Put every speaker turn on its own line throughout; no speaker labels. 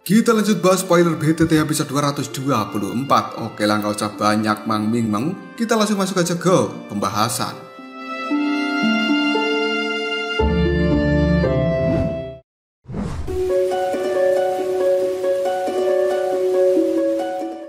Kita lanjut bahas spoiler BTT episode 224. Oke lah, nggak usah banyak mang-ming-meng. Kita langsung masuk aja ke pembahasan.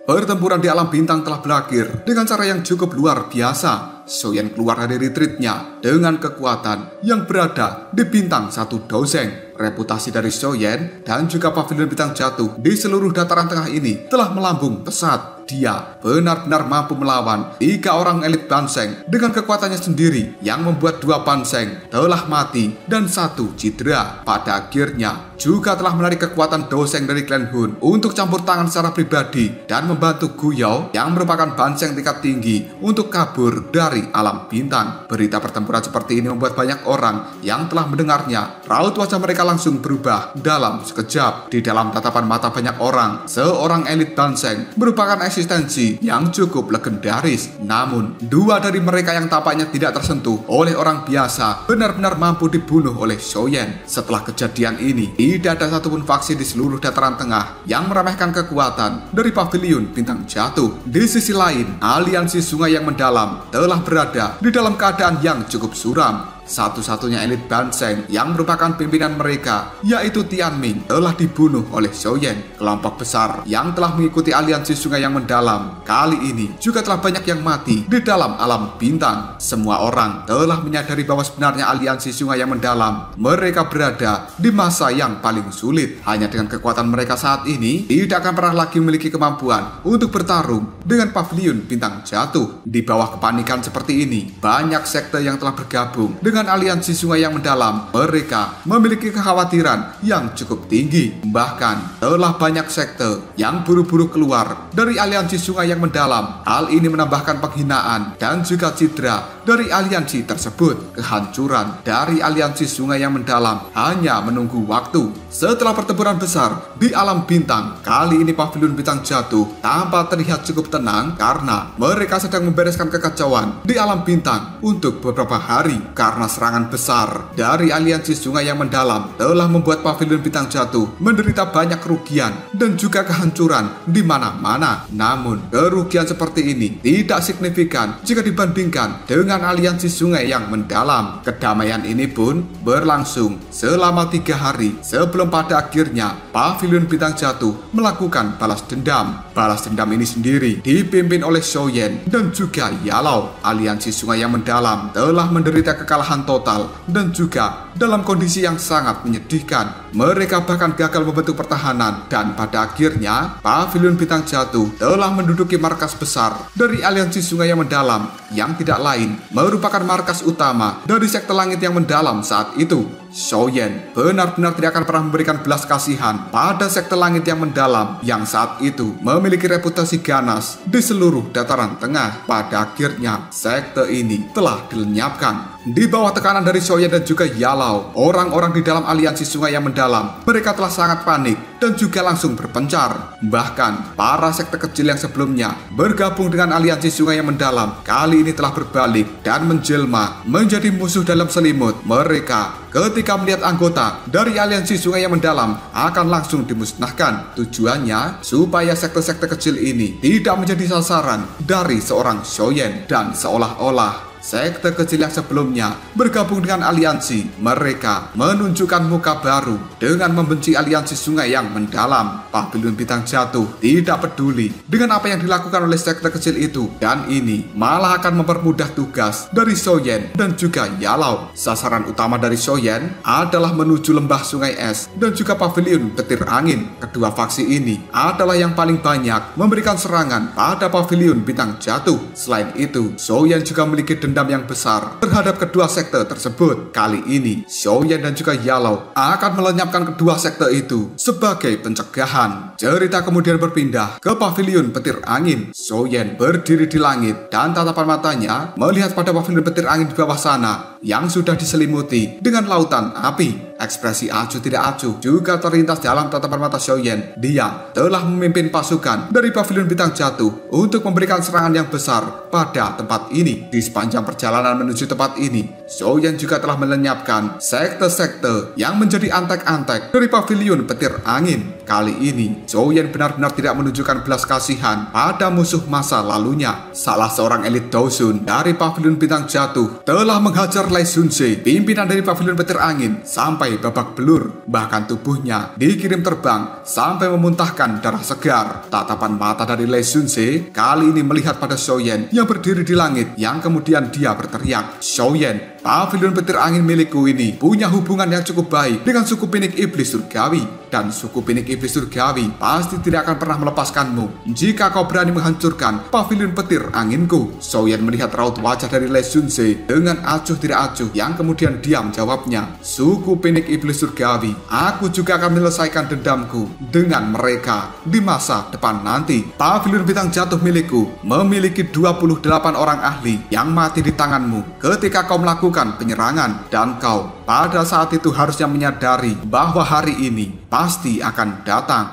Pertempuran di alam bintang telah berakhir dengan cara yang cukup luar biasa. Soyen keluar dari retreatnya dengan kekuatan yang berada di bintang 1 doseng. Reputasi dari Soyen dan juga pavilion bintang jatuh di seluruh dataran tengah ini telah melambung pesat. Dia benar-benar mampu melawan 3 orang elit Banseng dengan kekuatannya sendiri yang membuat 2 Banseng telah mati dan 1 cedera. Pada akhirnya juga telah menarik kekuatan doseng dari klan Hun untuk campur tangan secara pribadi dan membantu Guyao yang merupakan Banseng tingkat tinggi untuk kabur dari alam bintang. Berita pertempuran seperti ini membuat banyak orang yang telah mendengarnya raut wajah mereka langsung berubah dalam sekejap. Di dalam tatapan mata banyak orang, seorang elit Banseng merupakan eksistensi yang cukup legendaris. Namun 2 dari mereka yang tampaknya tidak tersentuh oleh orang biasa benar-benar mampu dibunuh oleh Soyen. Setelah kejadian ini, tidak ada satupun faksi di seluruh dataran tengah yang meremehkan kekuatan dari pavilion bintang jatuh. Di sisi lain, aliansi sungai yang mendalam telah berada di dalam keadaan yang cukup suram. Satu-satunya elit Banseng yang merupakan pimpinan mereka, yaitu Tianming, telah dibunuh oleh Soyen. Kelompok besar yang telah mengikuti aliansi sungai yang mendalam kali ini juga telah banyak yang mati di dalam alam bintang. Semua orang telah menyadari bahwa sebenarnya aliansi sungai yang mendalam mereka berada di masa yang paling sulit. Hanya dengan kekuatan mereka saat ini tidak akan pernah lagi memiliki kemampuan untuk bertarung dengan pavilion bintang jatuh. Di bawah kepanikan seperti ini, banyak sekte yang telah bergabung dengan aliansi sungai yang mendalam. Mereka memiliki kekhawatiran yang cukup tinggi. Bahkan telah banyak sekte yang buru-buru keluar dari aliansi sungai yang mendalam. Hal ini menambahkan penghinaan dan juga cedera dari aliansi tersebut. Kehancuran dari aliansi sungai yang mendalam hanya menunggu waktu. Setelah pertempuran besar di alam bintang, kali ini pavilion bintang jatuh tampak terlihat cukup tenang karena mereka sedang membereskan kekacauan di alam bintang untuk beberapa hari. Karena serangan besar dari aliansi sungai yang mendalam telah membuat pavilion bintang jatuh menderita banyak kerugian dan juga kehancuran di mana-mana. Namun kerugian seperti ini tidak signifikan jika dibandingkan dengan aliansi sungai yang mendalam. Kedamaian ini pun berlangsung selama 3 hari sebelum pada akhirnya pavilion bintang jatuh melakukan balas dendam. Balas dendam ini sendiri dipimpin oleh Soyen dan juga Yalao. Aliansi sungai yang mendalam telah menderita kekalahan total dan juga dalam kondisi yang sangat menyedihkan. Mereka bahkan gagal membentuk pertahanan dan pada akhirnya pavilion bintang jatuh telah menduduki markas besar dari aliansi sungai yang mendalam yang tidak lain merupakan markas utama dari sekte langit yang mendalam saat itu. Soyen benar-benar tidak akan pernah memberikan belas kasihan pada sekte langit yang mendalam yang saat itu memiliki reputasi ganas di seluruh dataran tengah. Pada akhirnya sekte ini telah dilenyapkan. Di bawah tekanan dari Soyen dan juga Yalao, orang-orang di dalam aliansi sungai yang mendalam mereka telah sangat panik dan juga langsung berpencar. Bahkan para sekte kecil yang sebelumnya bergabung dengan aliansi sungai yang mendalam kali ini telah berbalik dan menjelma menjadi musuh dalam selimut. Mereka ketika melihat anggota dari aliansi sungai yang mendalam akan langsung dimusnahkan. Tujuannya supaya sekte-sekte kecil ini tidak menjadi sasaran dari seorang Soyen. Dan seolah-olah sekte kecil yang sebelumnya bergabung dengan aliansi, mereka menunjukkan muka baru dengan membenci aliansi sungai yang mendalam. Pavilion bintang jatuh tidak peduli dengan apa yang dilakukan oleh sekte kecil itu, dan ini malah akan mempermudah tugas dari Soyen dan juga Yalao. Sasaran utama dari Soyen adalah menuju lembah sungai es dan juga pavilion petir angin. Kedua faksi ini adalah yang paling banyak memberikan serangan pada pavilion bintang jatuh. Selain itu, Soyen juga memiliki dendam yang besar terhadap kedua sekte tersebut. Kali ini Soyen dan juga Yalao akan melenyapkan kedua sekte itu sebagai pencegahan. Cerita kemudian berpindah ke pavilion petir angin. Soyen berdiri di langit dan tatapan matanya melihat pada pavilion petir angin di bawah sana yang sudah diselimuti dengan lautan api. Ekspresi acuh tidak acuh juga terlintas dalam tatapan mata Xiaoyan. Dia telah memimpin pasukan dari Paviliun Bintang Jatuh untuk memberikan serangan yang besar pada tempat ini. Di sepanjang perjalanan menuju tempat ini, Xiaoyan juga telah melenyapkan sekte-sekte yang menjadi antek-antek dari Paviliun Petir Angin. Kali ini, Xiaoyan benar-benar tidak menunjukkan belas kasihan pada musuh masa lalunya. Salah seorang elit Daosun dari Paviliun Bintang Jatuh telah menghajar Lei Xunze, pimpinan dari Paviliun Petir Angin, sampai babak belur. Bahkan tubuhnya dikirim terbang sampai memuntahkan darah segar. Tatapan mata dari Lei Xunze kali ini melihat pada Xiaoyan yang berdiri di langit, yang kemudian dia berteriak, "Xiaoyan, Paviliun Petir Angin milikku ini punya hubungan yang cukup baik dengan suku Pinik Iblis Surgawi, dan suku Pinik Iblis Surgawi pasti tidak akan pernah melepaskanmu jika kau berani menghancurkan Paviliun Petir Anginku." Xiaoyan melihat raut wajah dari Lei Xunze dengan acuh tidak acuh, yang kemudian dia menjawabnya, "Suku Pinik Iblis Surgawi, aku juga akan menyelesaikan dendamku dengan mereka di masa depan nanti. Paviliun Bintang Jatuh milikku memiliki 28 orang ahli yang mati di tanganmu ketika kau melakukan penyerangan, dan kau pada saat itu harusnya menyadari bahwa hari ini pasti akan datang."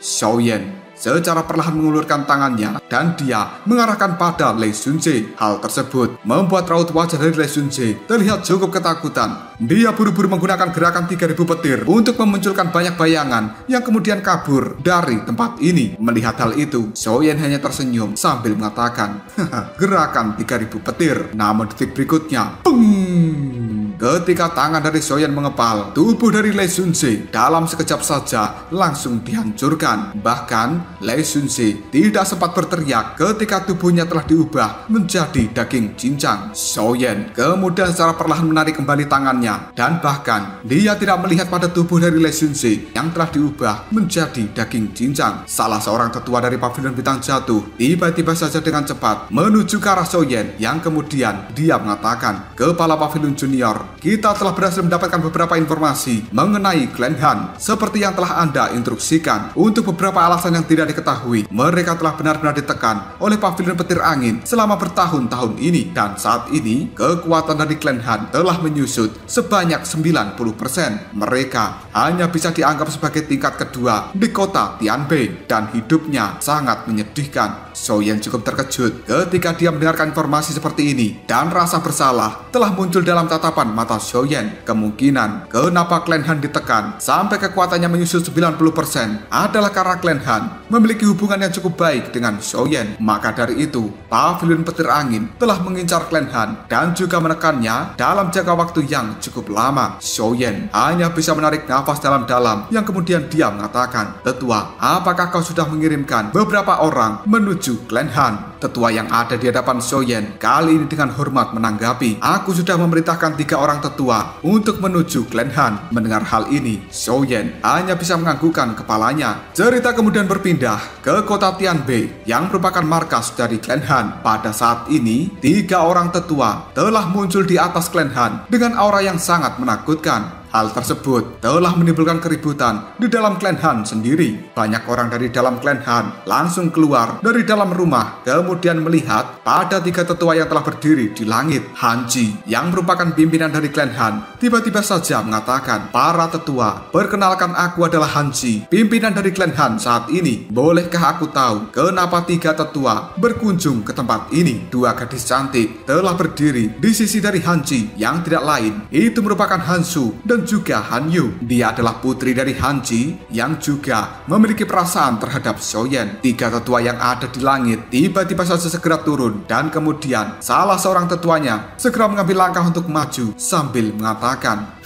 Xiaoyan secara perlahan mengulurkan tangannya dan dia mengarahkan pada Lei Xunze. Hal tersebut membuat raut wajah dari Lei Xunze terlihat cukup ketakutan. Dia buru-buru menggunakan gerakan 3000 petir untuk memunculkan banyak bayangan yang kemudian kabur dari tempat ini. Melihat hal itu, Xiaoyan hanya tersenyum sambil mengatakan, "Gerakan 3000 petir." Namun detik berikutnya, ketika tangan dari Xiaoyan mengepal, tubuh dari Lei Xunze dalam sekejap saja langsung dihancurkan. Bahkan Lei Xunze tidak sempat berteriak ketika tubuhnya telah diubah menjadi daging cincang. Xiaoyan kemudian secara perlahan menarik kembali tangannya, dan bahkan dia tidak melihat pada tubuh dari Lei Xunze yang telah diubah menjadi daging cincang. Salah seorang tetua dari Paviliun Bintang Jatuh tiba-tiba saja dengan cepat menuju ke arah Xiaoyan, yang kemudian dia mengatakan, "Kepala Paviliun Junior, kita telah berhasil mendapatkan beberapa informasi mengenai Clan Han. Seperti yang telah Anda instruksikan, untuk beberapa alasan yang tidak diketahui, mereka telah benar-benar ditekan oleh Paviliun Petir Angin selama bertahun-tahun ini. Dan saat ini, kekuatan dari Clan Han telah menyusut sebanyak 90%. Mereka hanya bisa dianggap sebagai tingkat kedua di kota Tianbei, dan hidupnya sangat menyedihkan." Xiaoyan cukup terkejut ketika dia mendengarkan informasi seperti ini, dan rasa bersalah telah muncul dalam tatapan mata Xiaoyan. Kemungkinan kenapa Clan Han ditekan sampai kekuatannya menyusut 90% adalah karena Clan Han memiliki hubungan yang cukup baik dengan Xiaoyan. Maka dari itu, Paviliun Petir Angin telah mengincar Clan Han dan juga menekannya dalam jangka waktu yang cukup lama. Xiaoyan hanya bisa menarik nafas dalam-dalam, yang kemudian dia mengatakan, "Tetua, apakah kau sudah mengirimkan beberapa orang menuju Clan Han?" Tetua yang ada di hadapan Xiaoyan kali ini dengan hormat menanggapi, "Aku sudah memerintahkan 3 orang tetua untuk menuju Clan Han." Mendengar hal ini, Xiaoyan hanya bisa menganggukkan kepalanya. Cerita kemudian berpindah ke kota Tianbei yang merupakan markas dari Clan Han. Pada saat ini, 3 orang tetua telah muncul di atas Clan Han dengan aura yang sangat menakutkan. Hal tersebut telah menimbulkan keributan di dalam Clan Han sendiri. Banyak orang dari dalam Clan Han langsung keluar dari dalam rumah, kemudian melihat pada 3 tetua yang telah berdiri di langit. Han Ji, yang merupakan pimpinan dari Clan Han, tiba-tiba saja mengatakan, "Para tetua, perkenalkan, aku adalah Han Ji, pimpinan dari Clan Han saat ini. Bolehkah aku tahu kenapa 3 tetua berkunjung ke tempat ini?" 2 gadis cantik telah berdiri di sisi dari Han Ji, yang tidak lain itu merupakan Han Su dan juga Han Yu. Dia adalah putri dari Han Ji yang juga memiliki perasaan terhadap Xiaoyan. 3 tetua yang ada di langit tiba-tiba saja segera turun, dan kemudian salah seorang tetuanya segera mengambil langkah untuk maju sambil mengatakan,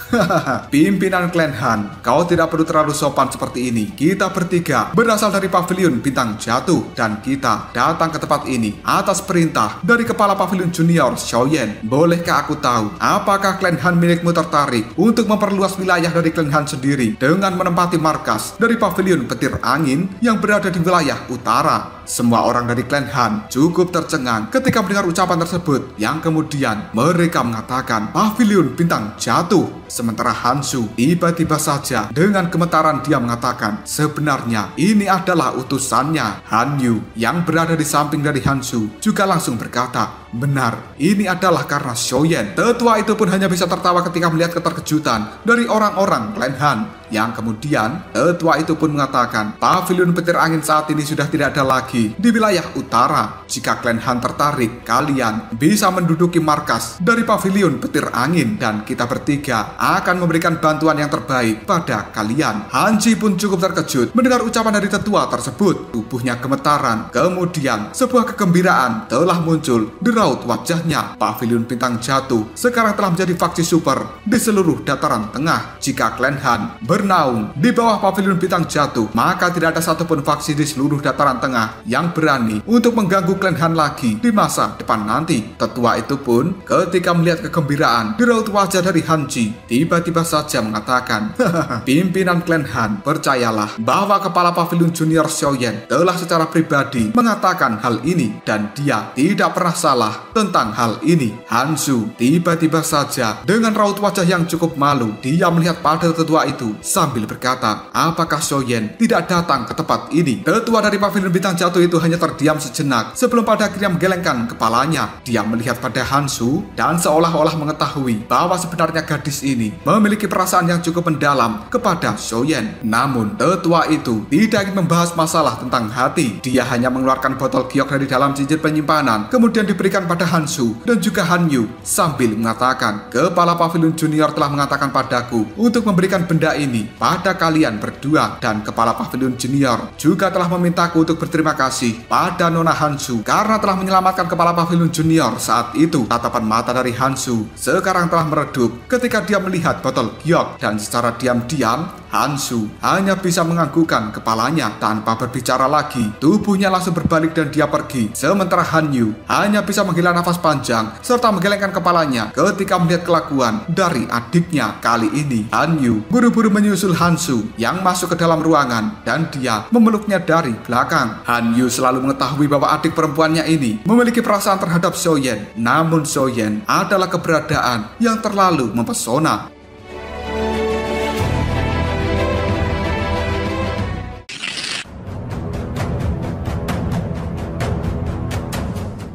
"Pimpinan Clan Han, kau tidak perlu terlalu sopan seperti ini. Kita bertiga berasal dari Paviliun Bintang Jatuh, dan kita datang ke tempat ini atas perintah dari Kepala Paviliun Junior Xiaoyan. Bolehkah aku tahu, apakah Clan Han milikmu tertarik untuk memperluas wilayah dari Clan Han sendiri dengan menempati markas dari Paviliun Petir Angin yang berada di wilayah utara?" Semua orang dari Clan Han cukup tercengang ketika mendengar ucapan tersebut, yang kemudian mereka mengatakan, "Paviliun Bintang Jatuh." Sementara Hansu tiba-tiba saja dengan gemetaran dia mengatakan sebenarnya ini adalah utusannya. Hanyu yang berada di samping dari Hansu juga langsung berkata, benar, ini adalah karena Shoyen. Tetua itu pun hanya bisa tertawa ketika melihat keterkejutan dari orang-orang klan Han. Yang kemudian tetua itu pun mengatakan pavilion petir angin saat ini sudah tidak ada lagi di wilayah utara. Jika klan Han tertarik, kalian bisa menduduki markas dari pavilion petir angin dan kita bertiga akan memberikan bantuan yang terbaik pada kalian. Hanji pun cukup terkejut mendengar ucapan dari tetua tersebut. Tubuhnya gemetaran. Kemudian sebuah kegembiraan telah muncul di raut wajahnya. Pavilion bintang jatuh sekarang telah menjadi faksi super di seluruh dataran tengah. Jika klan Han bernaung di bawah pavilion bintang jatuh, maka tidak ada satupun faksi di seluruh dataran tengah yang berani untuk mengganggu klan Han lagi di masa depan nanti. Tetua itu pun ketika melihat kegembiraan di raut wajah dari Hanji, tiba-tiba saja mengatakan, pimpinan klan Han, percayalah bahwa kepala pavilion junior Shoyen telah secara pribadi mengatakan hal ini dan dia tidak pernah salah tentang hal ini. Hansu tiba-tiba saja dengan raut wajah yang cukup malu, dia melihat pada tetua itu sambil berkata, apakah Shoyen tidak datang ke tempat ini? Tetua dari pavilion bintang jatuh itu hanya terdiam sejenak sebelum pada akhirnya menggelengkan kepalanya. Dia melihat pada Hansu dan seolah-olah mengetahui bahwa sebenarnya gadis ini memiliki perasaan yang cukup mendalam kepada Shoyen. Namun tetua itu tidak ingin membahas masalah tentang hati. Dia hanya mengeluarkan botol giok dari dalam cincin penyimpanan, kemudian diberikan pada Hansu dan juga Hanyu sambil mengatakan, kepala pavilion junior telah mengatakan padaku untuk memberikan benda ini pada kalian berdua, dan kepala pavilion junior juga telah memintaku untuk berterima kasih pada Nona Hansu karena telah menyelamatkan kepala pavilion junior saat itu. Tatapan mata dari Hansu sekarang telah meredup ketika dia melihat botol giok dan secara diam-diam Hansu hanya bisa menganggukkan kepalanya tanpa berbicara lagi. Tubuhnya langsung berbalik dan dia pergi. Sementara Hanyu hanya bisa menghela nafas panjang serta menggelengkan kepalanya ketika melihat kelakuan dari adiknya. Kali ini Hanyu buru-buru menyusul Hansu yang masuk ke dalam ruangan dan dia memeluknya dari belakang. Hanyu selalu mengetahui bahwa adik perempuannya ini memiliki perasaan terhadap Shoyen. Namun Shoyen adalah keberadaan yang terlalu mempesona.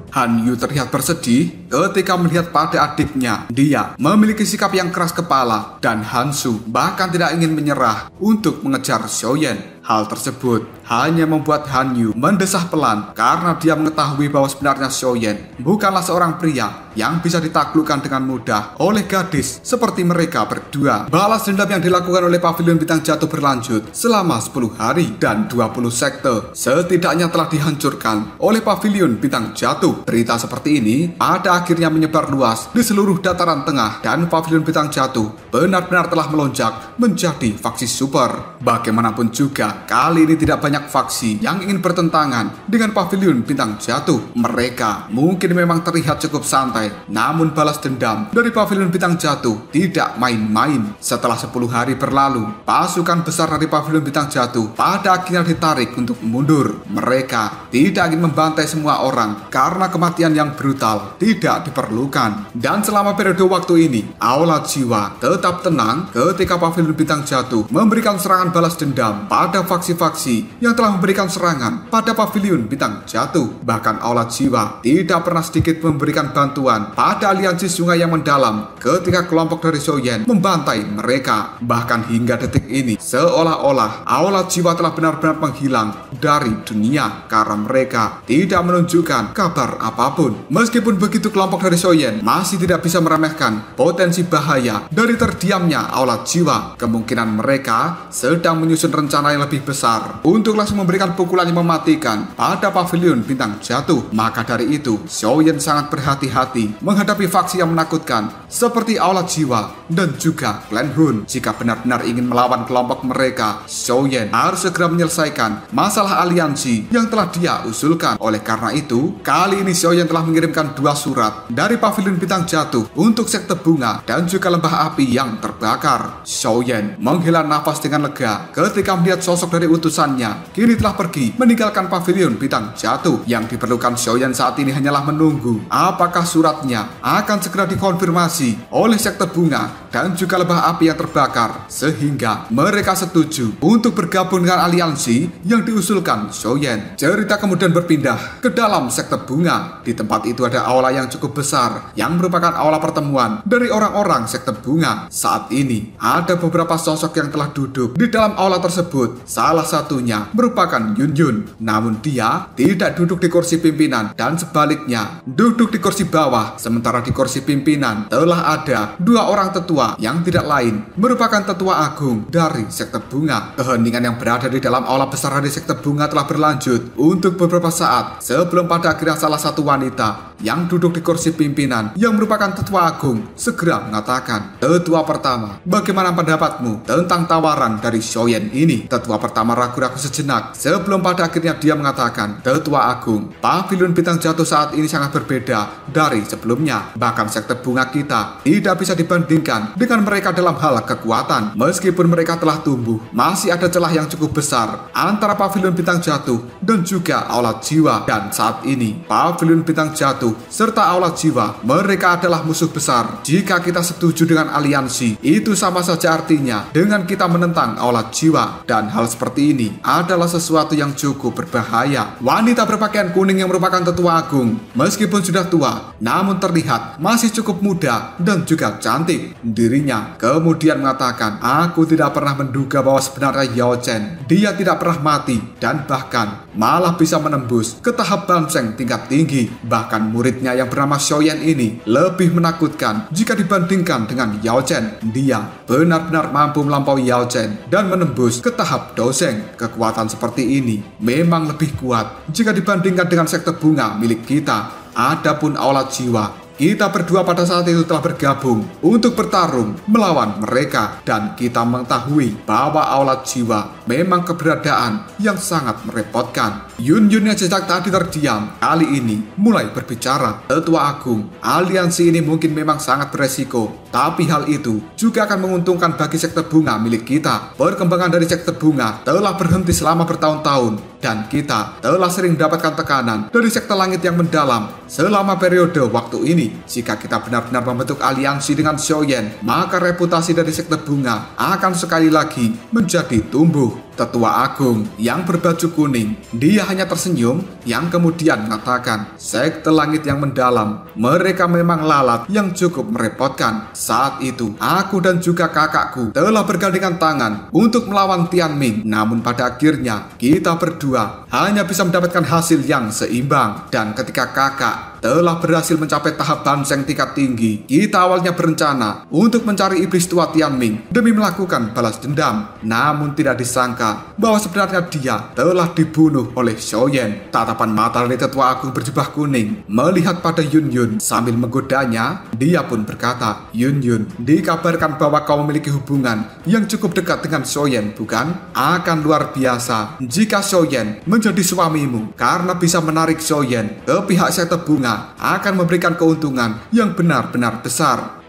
Hanyu terlihat bersedih ketika melihat pada adiknya. Dia memiliki sikap yang keras kepala dan Hansu bahkan tidak ingin menyerah untuk mengejar Shoyen. Hal tersebut hanya membuat Hanyu mendesah pelan karena dia mengetahui bahwa sebenarnya Shoyen bukanlah seorang pria yang bisa ditaklukkan dengan mudah oleh gadis seperti mereka berdua. Balas dendam yang dilakukan oleh pavilion bintang jatuh berlanjut selama 10 hari dan 20 sekte setidaknya telah dihancurkan oleh pavilion bintang jatuh. Berita seperti ini pada akhirnya menyebar luas di seluruh dataran tengah dan pavilion bintang jatuh benar-benar telah melonjak menjadi faksi super. Bagaimanapun juga, kali ini tidak banyak faksi yang ingin bertentangan dengan pavilion bintang jatuh. Mereka mungkin memang terlihat cukup santai, namun balas dendam dari pavilion bintang jatuh tidak main-main. Setelah 10 hari berlalu, pasukan besar dari pavilion bintang jatuh pada akhirnya ditarik untuk mundur. Mereka tidak ingin membantai semua orang karena kematian yang brutal tidak diperlukan. Dan selama periode waktu ini, Aula Jiwa tetap tenang ketika pavilion bintang jatuh memberikan serangan balas dendam pada faksi-faksi yang telah memberikan serangan pada pavilion bintang jatuh. Bahkan Aula Jiwa tidak pernah sedikit memberikan bantuan pada aliansi sungai yang mendalam ketika kelompok dari Shoyen membantai mereka. Bahkan hingga detik ini, seolah-olah Aula Jiwa telah benar-benar menghilang dari dunia karena mereka tidak menunjukkan kabar apapun. Meskipun begitu, kelompok dari Shoyen masih tidak bisa meremehkan potensi bahaya dari terdiamnya Aula Jiwa. Kemungkinan mereka sedang menyusun rencana yang lebih besar untuk langsung memberikan pukulan yang mematikan pada pavilion bintang jatuh. Maka dari itu, Shoyen sangat berhati-hati menghadapi faksi yang menakutkan seperti Aula Jiwa dan juga Clan Hun. Jika benar-benar ingin melawan kelompok mereka, Shoyen harus segera menyelesaikan masalah aliansi yang telah dia usulkan. Oleh karena itu, kali ini Shoyen telah mengirimkan 2 surat dari pavilion bintang jatuh untuk sekte bunga dan juga lembah api yang terbakar. Shoyen menghela nafas dengan lega ketika melihat sosok dari utusannya kini telah pergi meninggalkan pavilion bintang jatuh. Yang diperlukan Shoyen saat ini hanyalah menunggu apakah suratnya akan segera dikonfirmasi oleh sekte bunga dan juga lebah api yang terbakar, sehingga mereka setuju untuk bergabung dengan aliansi yang diusulkan Shoyen. Cerita kemudian berpindah ke dalam sekte bunga. Di tempat itu ada aula yang cukup besar, yang merupakan aula pertemuan dari orang-orang sekte bunga. Saat ini, ada beberapa sosok yang telah duduk di dalam aula tersebut. Salah satunya merupakan Yun Yun. Namun dia tidak duduk di kursi pimpinan, dan sebaliknya duduk di kursi bawah. Sementara di kursi pimpinan telah ada dua orang tetua yang tidak lain merupakan tetua agung dari sekte bunga. Keheningan yang berada di dalam aula besar dari sekte bunga telah berlanjut untuk beberapa saat sebelum pada akhirnya salah satu wanita yang duduk di kursi pimpinan yang merupakan tetua agung segera mengatakan, "Tetua pertama, bagaimana pendapatmu tentang tawaran dari Shoyen ini?" Tetua pertama ragu-ragu sejenak sebelum pada akhirnya dia mengatakan, "Tetua agung, pavilion bintang jatuh saat ini sangat berbeda dari sebelumnya. Bahkan sekte bunga kita tidak bisa dibandingkan dengan mereka dalam hal kekuatan. Meskipun mereka telah tumbuh, masih ada celah yang cukup besar antara pavilion bintang jatuh dan juga aula jiwa. Dan saat ini, pavilion bintang jatuh serta aula jiwa, mereka adalah musuh besar. Jika kita setuju dengan aliansi, itu sama saja artinya dengan kita menentang aula jiwa. Dan hal seperti ini adalah sesuatu yang cukup berbahaya." Wanita berpakaian kuning yang merupakan tetua agung, meskipun sudah tua, namun terlihat masih cukup muda dan juga cantik. Dirinya kemudian mengatakan, "Aku tidak pernah menduga bahwa sebenarnya Yao Chen, dia tidak pernah mati dan bahkan malah bisa menembus ke tahap Banseng tingkat tinggi. Bahkan muridnya yang bernama Shoyen ini lebih menakutkan jika dibandingkan dengan Yao Chen. Dia benar-benar mampu melampaui Yao Chen dan menembus ke tahap Doseng. Kekuatan seperti ini memang lebih kuat jika dibandingkan dengan sekte bunga milik kita. Adapun aula jiwa, kita berdua pada saat itu telah bergabung untuk bertarung melawan mereka, dan kita mengetahui bahwa aula jiwa memang keberadaan yang sangat merepotkan." Yun Yun yang sejak tadi terdiam kali ini mulai berbicara, "Tetua agung, aliansi ini mungkin memang sangat beresiko, tapi hal itu juga akan menguntungkan bagi sekte bunga milik kita. Perkembangan dari sekte bunga telah berhenti selama bertahun-tahun, dan kita telah sering mendapatkan tekanan dari sekte langit yang mendalam selama periode waktu ini. Jika kita benar-benar membentuk aliansi dengan Shoyen, maka reputasi dari sekte bunga akan sekali lagi menjadi tumbuh." Tetua agung yang berbaju kuning, dia hanya tersenyum yang kemudian mengatakan, "Sekte langit yang mendalam, mereka memang lalat yang cukup merepotkan. Saat itu, aku dan juga kakakku telah bergandengan tangan untuk melawan Tianming. Namun pada akhirnya, kita berdua hanya bisa mendapatkan hasil yang seimbang. Dan ketika kakak telah berhasil mencapai tahap Banseng tingkat tinggi, kita awalnya berencana untuk mencari iblis tua Tianming demi melakukan balas dendam. Namun tidak disangka bahwa sebenarnya dia telah dibunuh oleh Shoyen." Tatapan mata dari tetua agung berjubah kuning melihat pada Yun Yun sambil menggodanya. Dia pun berkata, "Yun Yun, dikabarkan bahwa kau memiliki hubungan yang cukup dekat dengan Shoyen, bukan? Akan luar biasa jika Shoyen menjadi suamimu, karena bisa menarik Shoyen ke pihak sekte bunga, akan memberikan keuntungan yang benar-benar besar."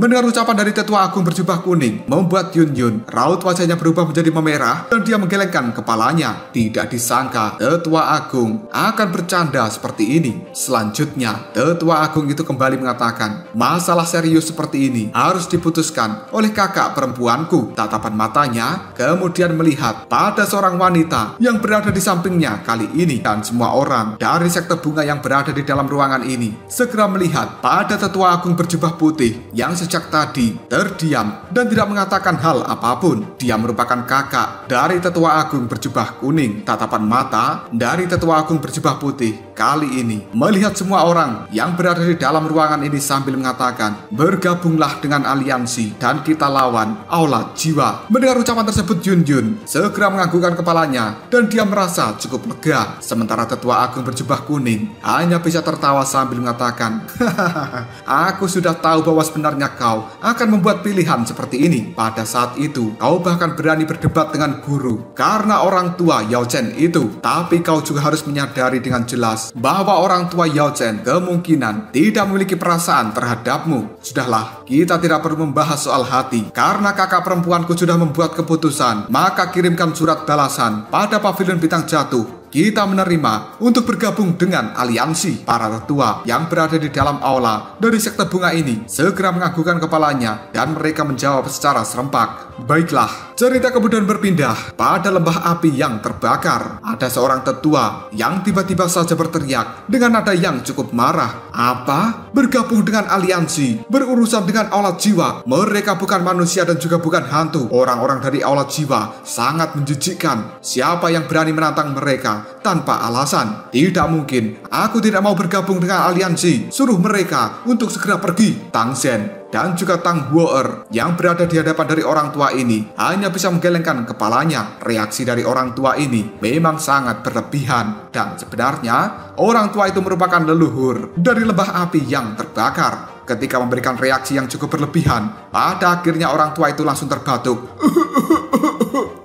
Mendengar ucapan dari tetua agung berjubah kuning membuat Yun Yun raut wajahnya berubah menjadi memerah dan dia menggelengkan kepalanya. Tidak disangka tetua agung akan bercanda seperti ini. Selanjutnya, tetua agung itu kembali mengatakan, "Masalah serius seperti ini harus diputuskan oleh kakak perempuanku." Tatapan matanya kemudian melihat pada seorang wanita yang berada di sampingnya kali ini, dan semua orang dari sekte bunga yang berada di dalam ruangan ini segera melihat pada tetua agung berjubah putih yang sejak tadi terdiam dan tidak mengatakan hal apapun. Dia merupakan kakak dari tetua agung berjubah kuning. Tatapan mata dari tetua agung berjubah putih kali ini melihat semua orang yang berada di dalam ruangan ini sambil mengatakan, "Bergabunglah dengan aliansi dan kita lawan aula jiwa." Mendengar ucapan tersebut, Yun Yun segera menganggukkan kepalanya dan dia merasa cukup lega. Sementara tetua agung berjubah kuning hanya bisa tertawa sambil mengatakan, "Hahaha, aku sudah tahu bahwa sebenarnya kau akan membuat pilihan seperti ini. Pada saat itu, kau bahkan berani berdebat dengan guru karena orang tua Yao Chen itu. Tapi kau juga harus menyadari dengan jelas bahwa orang tua Yao Chen kemungkinan tidak memiliki perasaan terhadapmu. Sudahlah, kita tidak perlu membahas soal hati. Karena kakak perempuanku sudah membuat keputusan, maka kirimkan surat balasan pada Pavilion Bintang Jatuh. Kita menerima untuk bergabung dengan aliansi. Para tetua yang berada di dalam aula dari sekte bunga ini segera menganggukkan kepalanya dan mereka menjawab secara serempak. Baiklah, cerita kemudian berpindah pada lembah api yang terbakar. Ada seorang tetua yang tiba-tiba saja berteriak dengan nada yang cukup marah. Apa? Bergabung dengan aliansi? Berurusan dengan aula jiwa? Mereka bukan manusia dan juga bukan hantu. Orang-orang dari aula jiwa sangat menjijikkan. Siapa yang berani menantang mereka tanpa alasan? Tidak mungkin. Aku tidak mau bergabung dengan aliansi. Suruh mereka untuk segera pergi. Tang Zhen dan juga Tang Huo'er yang berada di hadapan dari orang tua ini hanya bisa menggelengkan kepalanya. Reaksi dari orang tua ini memang sangat berlebihan. Dan sebenarnya orang tua itu merupakan leluhur dari lembah api yang terbakar. Ketika memberikan reaksi yang cukup berlebihan, pada akhirnya orang tua itu langsung terbatuk.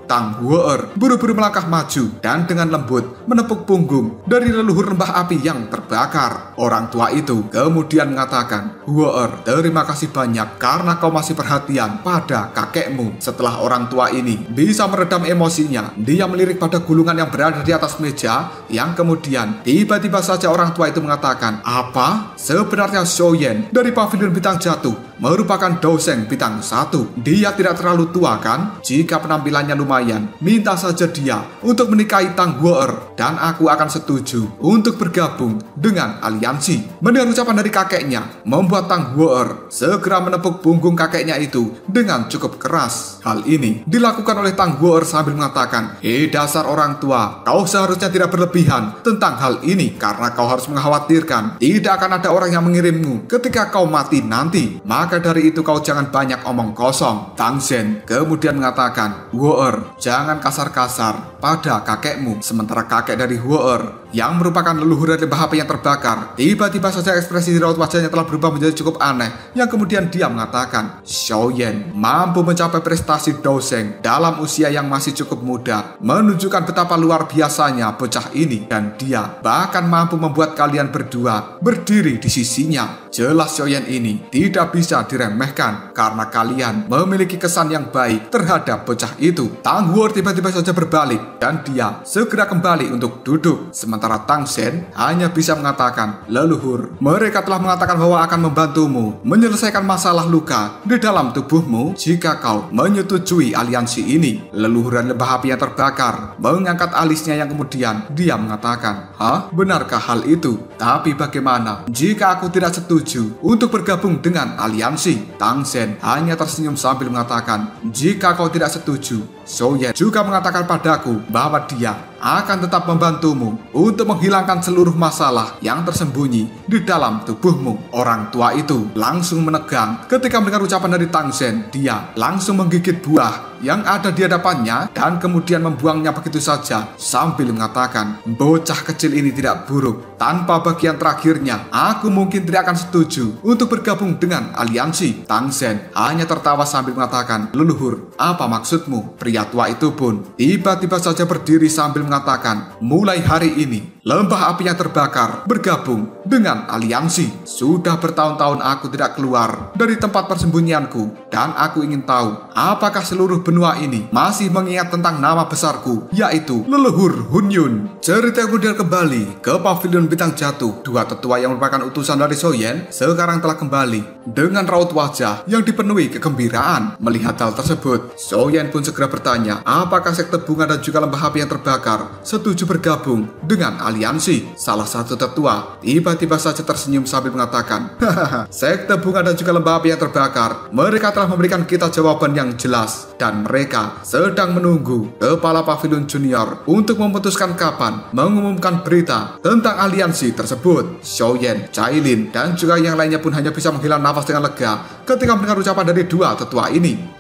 Tang Huo'er buru-buru melangkah maju dan dengan lembut menepuk punggung dari leluhur lembah api yang terbakar. Orang tua itu kemudian mengatakan, "Huo'er, terima kasih banyak karena kau masih perhatian pada kakekmu." Setelah orang tua ini bisa meredam emosinya, dia melirik pada gulungan yang berada di atas meja, yang kemudian tiba-tiba saja orang tua itu mengatakan, "Apa? Sebenarnya Xiaoyan dari Pavilion Bintang Jatuh merupakan dosen bintang 1. Dia tidak terlalu tua kan? Jika penampilannya lumayan, minta saja dia untuk menikahi Tang Huo'er dan aku akan setuju untuk bergabung dengan aliansi." Mendengar ucapan dari kakeknya membuat Tang Huo'er segera menepuk punggung kakeknya itu dengan cukup keras. Hal ini dilakukan oleh Tang Huo'er sambil mengatakan, dasar orang tua, kau seharusnya tidak berlebihan tentang hal ini karena kau harus mengkhawatirkan tidak akan ada orang yang mengirimmu ketika kau mati nanti. Maka dari itu kau jangan banyak omong kosong." Tang Zhen kemudian mengatakan, "Huo'er, jangan kasar-kasar pada kakekmu." Sementara kakek dari Huo'er yang merupakan leluhur dari lembah api yang terbakar, tiba-tiba saja ekspresi di raut wajahnya telah berubah menjadi cukup aneh, yang kemudian dia mengatakan, "Xiaoyan mampu mencapai prestasi dosen dalam usia yang masih cukup muda, menunjukkan betapa luar biasanya bocah ini, dan dia bahkan mampu membuat kalian berdua berdiri di sisinya. Jelas Xiaoyan ini tidak bisa diremehkan karena kalian memiliki kesan yang baik terhadap bocah itu." Tang Huo'er tiba-tiba saja berbalik dan dia segera kembali untuk duduk. Sementara Tang Zhen hanya bisa mengatakan, "Leluhur, mereka telah mengatakan bahwa akan membantumu menyelesaikan masalah luka di dalam tubuhmu jika kau menyetujui aliansi ini." Leluhur dan lembah api yang terbakar mengangkat alisnya yang kemudian dia mengatakan, "Hah? Benarkah hal itu? Tapi bagaimana jika aku tidak setuju untuk bergabung dengan aliansi?" Tang Zhen hanya tersenyum sambil mengatakan, "Jika kau tidak setuju, Xiaoyan juga mengatakan padaku bahwa dia akan tetap membantumu untuk menghilangkan seluruh masalah yang tersembunyi di dalam tubuhmu." Orang tua itu langsung menegang ketika mendengar ucapan dari Tang Zhen. Dia langsung menggigit buah yang ada di hadapannya dan kemudian membuangnya begitu saja sambil mengatakan, "Bocah kecil ini tidak buruk. Tanpa bagian terakhirnya, aku mungkin tidak akan setuju untuk bergabung dengan aliansi." Tang Zhen hanya tertawa sambil mengatakan, "Leluhur, apa maksudmu?" Pria tua itu pun tiba-tiba saja berdiri sambil mengatakan, "Mulai hari ini, lembah api yang terbakar bergabung dengan aliansi. Sudah bertahun-tahun aku tidak keluar dari tempat persembunyianku dan aku ingin tahu apakah seluruh benua ini masih mengingat tentang nama besarku, yaitu leluhur Hun Yun." Cerita kemudian kembali ke Pavilion Bintang Jatuh. Dua tetua yang merupakan utusan dari Xiaoyan sekarang telah kembali dengan raut wajah yang dipenuhi kegembiraan. Melihat hal tersebut, Xiaoyan pun segera bertanya, apakah sekte bunga dan juga lembah api yang terbakar setuju bergabung dengan aliansi? Salah satu tetua tiba-tiba saja tersenyum sambil mengatakan, "Hahaha, sekte bunga dan juga lembah api yang terbakar, mereka telah memberikan kita jawaban yang jelas dan mereka sedang menunggu kepala Pavilion Junior untuk memutuskan kapan mengumumkan berita tentang aliansi tersebut." Xiaoyan, Cailin, dan juga yang lainnya pun hanya bisa menghela nafas dengan lega ketika mendengar ucapan dari dua tetua ini.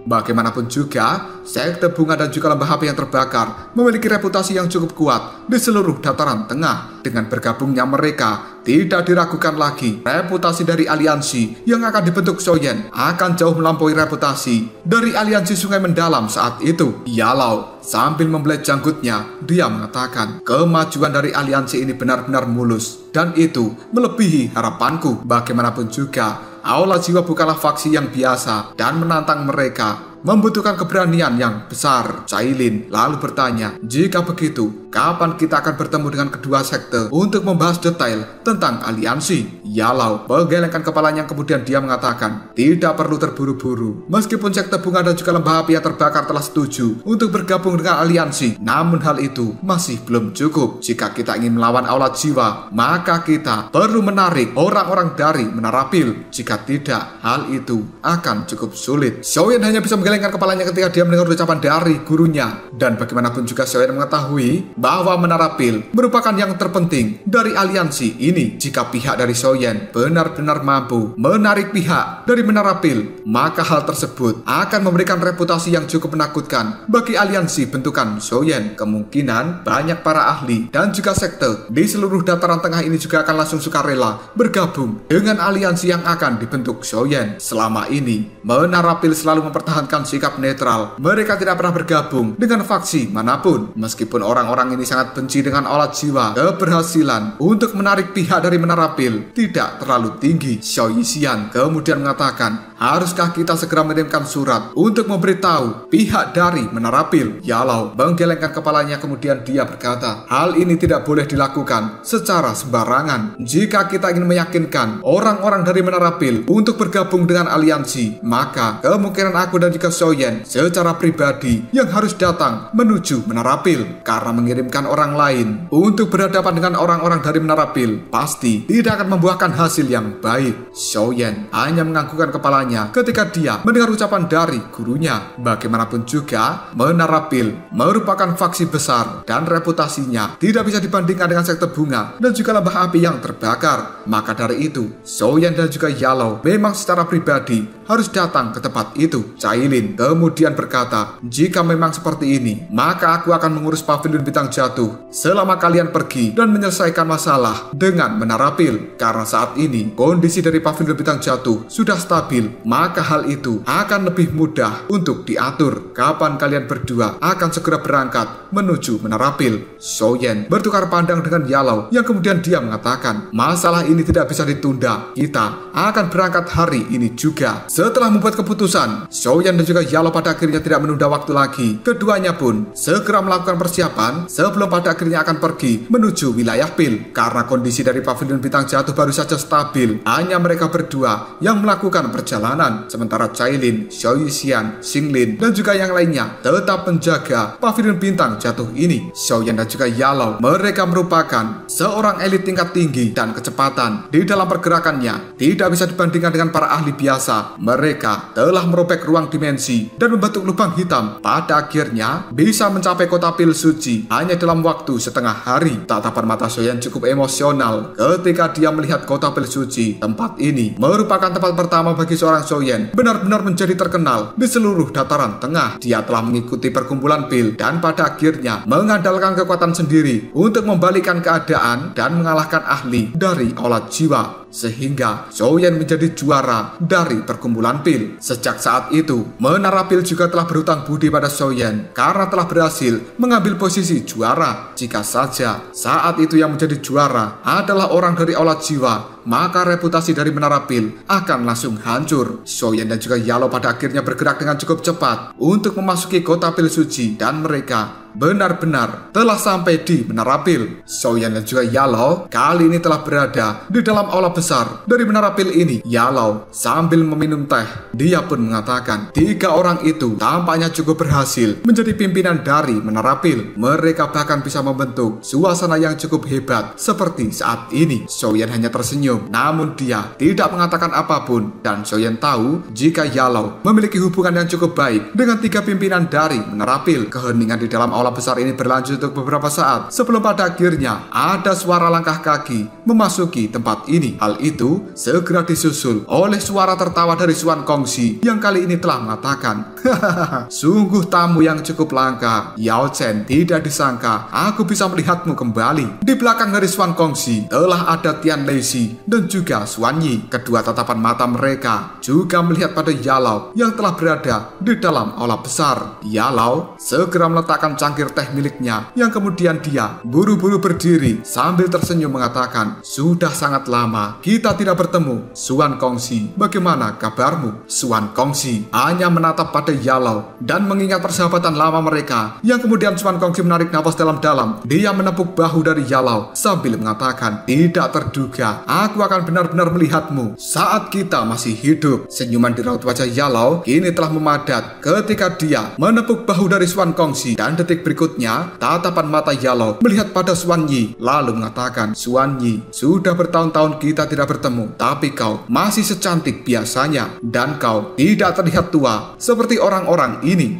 Bagaimanapun juga, sekte bunga dan juga lembah api yang terbakar memiliki reputasi yang cukup kuat di seluruh dataran tengah. Dengan bergabungnya mereka, tidak diragukan lagi, reputasi dari aliansi yang akan dibentuk Soyen akan jauh melampaui reputasi dari aliansi Sungai Mendalam saat itu. Yalau sambil membelah janggutnya, dia mengatakan, kemajuan dari aliansi ini benar-benar mulus dan itu melebihi harapanku. Bagaimanapun juga, Aula Jiwa bukanlah faksi yang biasa dan menantang mereka membutuhkan keberanian yang besar. Cailin lalu bertanya, jika begitu, kapan kita akan bertemu dengan kedua sekte untuk membahas detail tentang aliansi? Yalau menggelengkan kepalanya, kemudian dia mengatakan, tidak perlu terburu-buru. Meskipun sekte bunga dan juga lembah api yang terbakar telah setuju untuk bergabung dengan aliansi, namun hal itu masih belum cukup. Jika kita ingin melawan Aula Jiwa, maka kita perlu menarik orang-orang dari Menara Pil. Jika tidak, hal itu akan cukup sulit. Soyen hanya bisa menggelengkan kepalanya ketika dia mendengar ucapan dari gurunya. Dan bagaimanapun juga Soyen mengetahui bahwa Menara Pil merupakan yang terpenting dari aliansi ini. Jika pihak dari Soyen benar-benar mampu menarik pihak dari Menara Pil, maka hal tersebut akan memberikan reputasi yang cukup menakutkan bagi aliansi bentukan Soyen. Kemungkinan banyak para ahli dan juga sekte di seluruh dataran tengah ini juga akan langsung sukarela bergabung dengan aliansi yang akan dibentuk Soyen. Selama ini Menara Pil selalu mempertahankan sikap netral. Mereka tidak pernah bergabung dengan faksi manapun. Meskipun orang-orang ini sangat benci dengan Aula Jiwa, keberhasilan untuk menarik pihak dari Menara Pil tidak terlalu tinggi. Xiao Yixian kemudian mengatakan, haruskah kita segera mengirimkan surat untuk memberitahu pihak dari Menara Pil? Yalau menggelengkan kepalanya, kemudian dia berkata, hal ini tidak boleh dilakukan secara sembarangan. Jika kita ingin meyakinkan orang-orang dari Menara Pil untuk bergabung dengan aliansi, maka kemungkinan aku dan juga Soyen secara pribadi yang harus datang menuju Menara Pil. Karena mengirimkan orang lain untuk berhadapan dengan orang-orang dari Menara Pil pasti tidak akan membuahkan hasil yang baik. Soyen hanya menganggukkan kepalanya ketika dia mendengar ucapan dari gurunya. Bagaimanapun juga, Menara Pil merupakan faksi besar dan reputasinya tidak bisa dibandingkan dengan sekte bunga dan juga lembah api yang terbakar. Maka dari itu, Soyen dan juga Yalau memang secara pribadi harus datang ke tempat itu. Cailin kemudian berkata, jika memang seperti ini, maka aku akan mengurus pavilion bintang jatuh selama kalian pergi dan menyelesaikan masalah dengan Menara Pil. Karena saat ini kondisi dari pavilion bintang jatuh sudah stabil, maka hal itu akan lebih mudah untuk diatur. Kapan kalian berdua akan segera berangkat menuju Menara Pil? Soyen bertukar pandang dengan Yalau yang kemudian dia mengatakan, masalah ini tidak bisa ditunda. Kita akan berangkat hari ini juga. Setelah membuat keputusan, Soyen dan juga Yalau pada akhirnya tidak menunda waktu lagi. Keduanya pun segera melakukan persiapan sebelum pada akhirnya akan pergi menuju wilayah Pil. Karena kondisi dari pavilion bintang jatuh baru saja stabil, hanya mereka berdua yang melakukan perjalanan. Sementara Cailin, Xiao Yixian, Xinglin, dan juga yang lainnya tetap menjaga pavilion bintang jatuh ini. Xiaoyan dan juga Yalau, mereka merupakan seorang elit tingkat tinggi dan kecepatan di dalam pergerakannya tidak bisa dibandingkan dengan para ahli biasa. Mereka telah merobek ruang dimensi dan membentuk lubang hitam. Pada akhirnya bisa mencapai kota Pil Suci hanya dalam waktu setengah hari. Tatapan mata Soyen cukup emosional ketika dia melihat kota Pil Suci. Tempat ini merupakan tempat pertama bagi seorang Soyen benar-benar menjadi terkenal di seluruh dataran tengah. Dia telah mengikuti perkumpulan Pil dan pada akhirnya mengandalkan kekuatan sendiri untuk membalikkan keadaan dan mengalahkan ahli dari Aula Jiwa, sehingga Soyen menjadi juara dari perkumpulan Pil. Sejak saat itu, Menara Pil juga telah berhutang budi pada Soyen karena telah berhasil mengambil posisi juara. Jika saja saat itu yang menjadi juara adalah orang dari Aula Jiwa, maka reputasi dari Menara Pil akan langsung hancur. Soyen dan juga Yalau pada akhirnya bergerak dengan cukup cepat untuk memasuki kota Pil Suci dan mereka benar-benar telah sampai di Menara Pil. Soyen dan juga Yalau kali ini telah berada di dalam aula besar dari Menara Pil ini. Yalau sambil meminum teh, dia pun mengatakan, 3 orang itu tampaknya cukup berhasil menjadi pimpinan dari Menara Pil. Mereka bahkan bisa membentuk suasana yang cukup hebat seperti saat ini. Soyen hanya tersenyum tersenyum, namun dia tidak mengatakan apapun. Dan Xiaoyan tahu jika Yalao memiliki hubungan yang cukup baik dengan 3 pimpinan dari Menarapil. Keheningan di dalam aula besar ini berlanjut untuk beberapa saat sebelum pada akhirnya ada suara langkah kaki memasuki tempat ini. Hal itu segera disusul oleh suara tertawa dari Xuan Kongxi yang kali ini telah mengatakan, "Hahaha, sungguh tamu yang cukup langka. Yao Chen, tidak disangka aku bisa melihatmu kembali." Di belakang dari Xuan Kongxi telah ada Tian Leixi dan juga Xuan Yi. Kedua tatapan mata mereka juga melihat pada Yalao yang telah berada di dalam aula besar. Yalao segera meletakkan cangkir teh miliknya yang kemudian dia buru-buru berdiri sambil tersenyum mengatakan, "Sudah sangat lama kita tidak bertemu, Xuan Kongxi. Bagaimana kabarmu?" Xuan Kongxi hanya menatap pada Yalao dan mengingat persahabatan lama mereka. Yang kemudian Xuan Kongxi menarik napas dalam-dalam. Dia menepuk bahu dari Yalao sambil mengatakan, "Tidak terduga, aku akan benar-benar melihatmu saat kita masih hidup." Senyuman di raut wajah Yalao kini telah memadat ketika dia menepuk bahu dari Xuan Kongxi, dan detik berikutnya tatapan mata Yalao melihat pada Xuan Yi lalu mengatakan, "Xuan Yi, sudah bertahun-tahun kita tidak bertemu, tapi kau masih secantik biasanya dan kau tidak terlihat tua seperti orang-orang ini."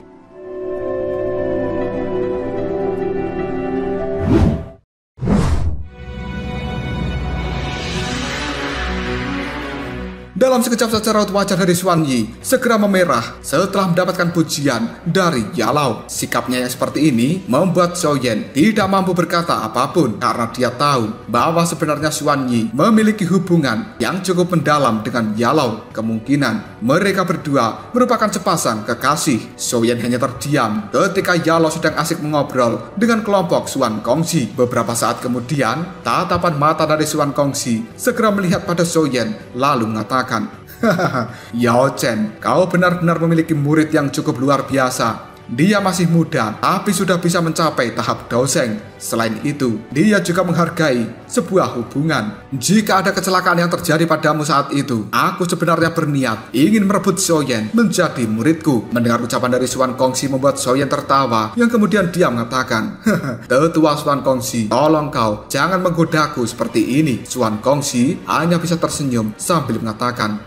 Dalam sekejap saja raut wajah dari Xuan Yi segera memerah setelah mendapatkan pujian dari Yalao. Sikapnya yang seperti ini membuat Xiaoyan tidak mampu berkata apapun karena dia tahu bahwa sebenarnya Xuan Yi memiliki hubungan yang cukup mendalam dengan Yalao. Kemungkinan mereka berdua merupakan sepasang kekasih. Xiaoyan hanya terdiam ketika Yalao sedang asik mengobrol dengan kelompok Xuan Kongxi. Beberapa saat kemudian tatapan mata dari Xuan Kongxi segera melihat pada Xiaoyan lalu mengatakan, "Hahaha, Yao Chen, kau benar-benar memiliki murid yang cukup luar biasa. Dia masih muda, tapi sudah bisa mencapai tahap Daoseng. Selain itu, dia juga menghargai sebuah hubungan. Jika ada kecelakaan yang terjadi padamu saat itu, aku sebenarnya berniat ingin merebut Xiaoyan menjadi muridku." Mendengar ucapan dari Xuan Kongxi membuat Xiaoyan tertawa, yang kemudian dia mengatakan, "Tetua Xuan Kongxi, tolong kau jangan menggodaku seperti ini." Xuan Kongxi hanya bisa tersenyum sambil mengatakan,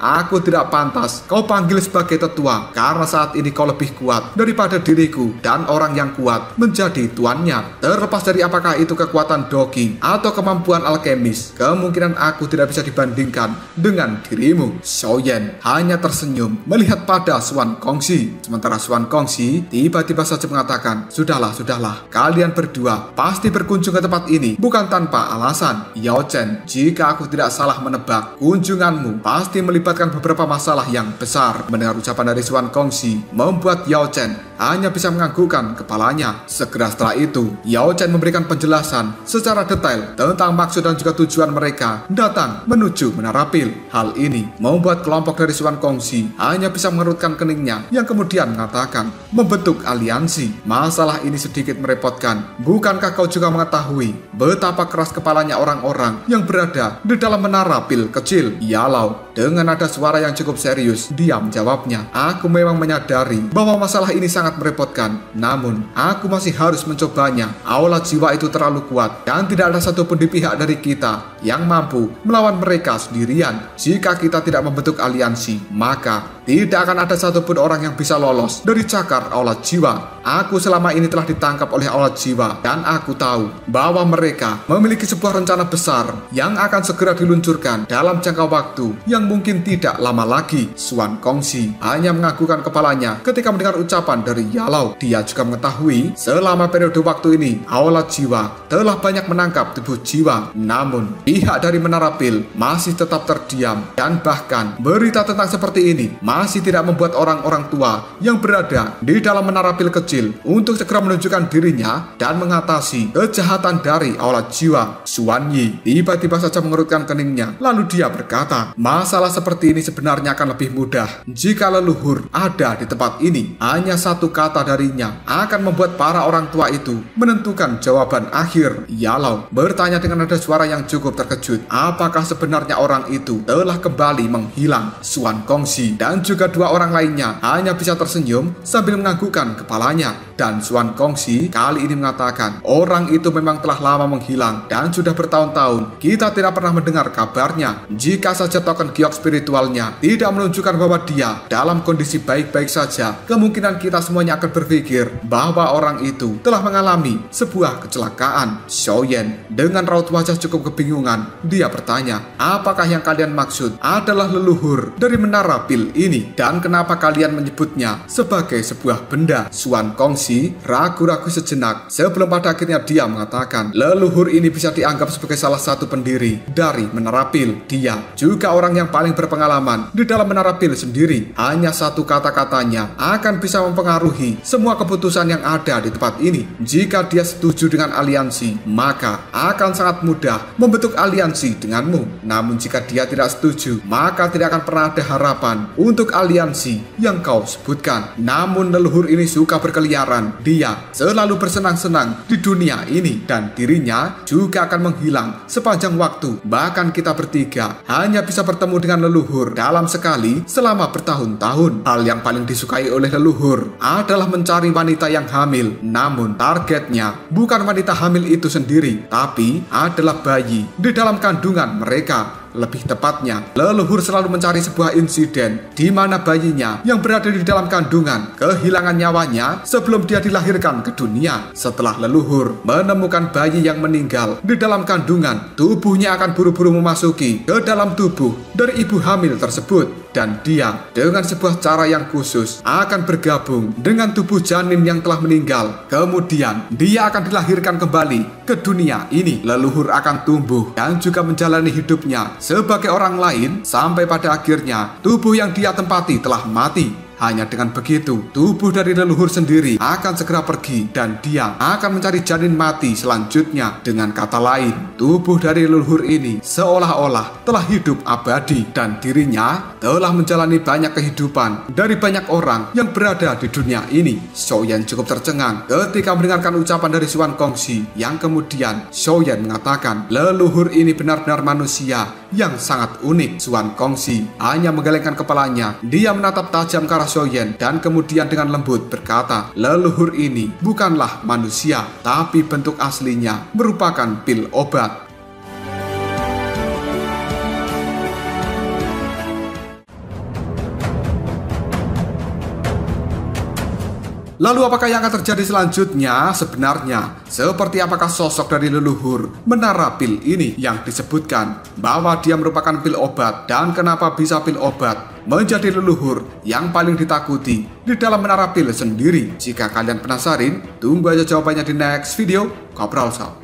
"Aku tidak pantas kau panggil sebagai tetua karena saat ini kau lebih kuat daripada diriku dan orang yang kuat menjadi tuannya. Terlepas dari apakah itu kekuatan dogi atau kemampuan alkemis, kemungkinan aku tidak bisa dibandingkan dengan dirimu." Xiaoyan hanya tersenyum melihat pada Xuan Kongxi. Sementara Xuan Kongxi tiba-tiba saja mengatakan, Sudahlah, kalian berdua pasti berkunjung ke tempat ini bukan tanpa alasan. Yao Chen, jika aku tidak salah menebak, kunjunganmu pasti melibatkan beberapa masalah yang besar." Mendengar ucapan dari Xuan Kongxi membuat Yao Chen hanya bisa menganggukkan kepalanya. Segera setelah itu, Yao Chen memberikan penjelasan secara detail tentang maksud dan juga tujuan mereka datang menuju Menarapil. Hal ini membuat kelompok dari Xuan Kongxi hanya bisa mengerutkan keningnya, yang kemudian mengatakan, "Membentuk aliansi. Masalah ini sedikit merepotkan. Bukankah kau juga mengetahui betapa keras kepalanya orang-orang yang berada di dalam Menarapil kecil?" Yalao dengan nada suara yang cukup serius dia menjawabnya, "Aku memang menyadari bahwa masalah ini sangat merepotkan, namun aku masih harus mencobanya. Aula jiwa itu terlalu kuat dan tidak ada satupun di pihak dari kita yang mampu melawan mereka sendirian. Jika kita tidak membentuk aliansi, maka tidak akan ada satupun orang yang bisa lolos dari cakar aula jiwa. Aku selama ini telah ditangkap oleh aula jiwa dan aku tahu bahwa mereka memiliki sebuah rencana besar yang akan segera diluncurkan dalam jangka waktu yang mungkin tidak lama lagi." Xuan Kongxi hanya menganggukkan kepalanya ketika mendengar ucapan dari Yalao. Dia juga mengetahui selama periode waktu ini aula jiwa telah banyak menangkap tubuh jiwa, namun pihak dari Menarapil masih tetap terdiam, dan bahkan berita tentang seperti ini masih tidak membuat orang-orang tua yang berada di dalam Menarapil kecil untuk segera menunjukkan dirinya dan mengatasi kejahatan dari aula jiwa. Xuan Yi tiba-tiba saja mengerutkan keningnya lalu dia berkata, "Masalah seperti ini sebenarnya akan lebih mudah jika leluhur ada di tempat ini. Hanya satu kata darinya akan membuat para orang tua itu menentukan jawaban akhir." Yalao bertanya dengan nada suara yang cukup terkejut, apakah sebenarnya orang itu telah kembali menghilang? Xuan Kongxi dan juga dua orang lainnya hanya bisa tersenyum sambil menganggukkan kepalanya. bertanya, dan Xuan Kongxi kali ini mengatakan orang itu memang telah lama menghilang dan sudah bertahun-tahun kita tidak pernah mendengar kabarnya. Jika saja token giok spiritualnya tidak menunjukkan bahwa dia dalam kondisi baik-baik saja, kemungkinan kita semuanya akan berpikir bahwa orang itu telah mengalami sebuah kecelakaan. Xiaoyan dengan raut wajah cukup kebingungan, dia bertanya, apakah yang kalian maksud adalah leluhur dari menara pil ini, dan kenapa kalian menyebutnya sebagai sebuah benda? Xuan Kongxi ragu-ragu sejenak sebelum pada akhirnya dia mengatakan, leluhur ini bisa dianggap sebagai salah satu pendiri dari menara pil. Dia juga orang yang paling berpengalaman di dalam menara pil sendiri. Hanya satu kata-katanya akan bisa mempengaruhi semua keputusan yang ada di tempat ini. Jika dia setuju dengan aliansi, maka akan sangat mudah membentuk aliansi denganmu. Namun jika dia tidak setuju, maka tidak akan pernah ada harapan untuk aliansi yang kau sebutkan. Namun leluhur ini suka berkeliaran. Dia selalu bersenang-senang di dunia ini dan dirinya juga akan menghilang sepanjang waktu. Bahkan kita bertiga hanya bisa bertemu dengan leluhur dalam sekali selama bertahun-tahun. Hal yang paling disukai oleh leluhur adalah mencari wanita yang hamil. Namun targetnya bukan wanita hamil itu sendiri, tapi adalah bayi di dalam kandungan mereka. Lebih tepatnya, leluhur selalu mencari sebuah insiden di mana bayinya yang berada di dalam kandungan kehilangan nyawanya sebelum dia dilahirkan ke dunia. Setelah leluhur menemukan bayi yang meninggal di dalam kandungan, tubuhnya akan buru-buru memasuki ke dalam tubuh dari ibu hamil tersebut. Dan dia dengan sebuah cara yang khusus akan bergabung dengan tubuh janin yang telah meninggal. Kemudian dia akan dilahirkan kembali ke dunia ini. Leluhur akan tumbuh dan juga menjalani hidupnya sebagai orang lain sampai pada akhirnya tubuh yang dia tempati telah mati. Hanya dengan begitu, tubuh dari leluhur sendiri akan segera pergi dan dia akan mencari janin mati selanjutnya. Dengan kata lain, tubuh dari leluhur ini seolah-olah telah hidup abadi dan dirinya telah menjalani banyak kehidupan dari banyak orang yang berada di dunia ini. Xiaoyan cukup tercengang ketika mendengarkan ucapan dari Xuan Kongxi yang kemudian Xiaoyan mengatakan leluhur ini benar-benar manusia yang sangat unik. Xuan Kongxi hanya menggelengkan kepalanya. Dia menatap tajam ke arah Xiaoyan dan kemudian dengan lembut berkata, leluhur ini bukanlah manusia, tapi bentuk aslinya merupakan pil obat. Lalu apakah yang akan terjadi selanjutnya? Sebenarnya, seperti apakah sosok dari leluhur menara pil ini yang disebutkan bahwa dia merupakan pil obat, dan kenapa bisa pil obat menjadi leluhur yang paling ditakuti di dalam menara pil sendiri? Jika kalian penasaran, tunggu aja jawabannya di next video. Kopral Sal.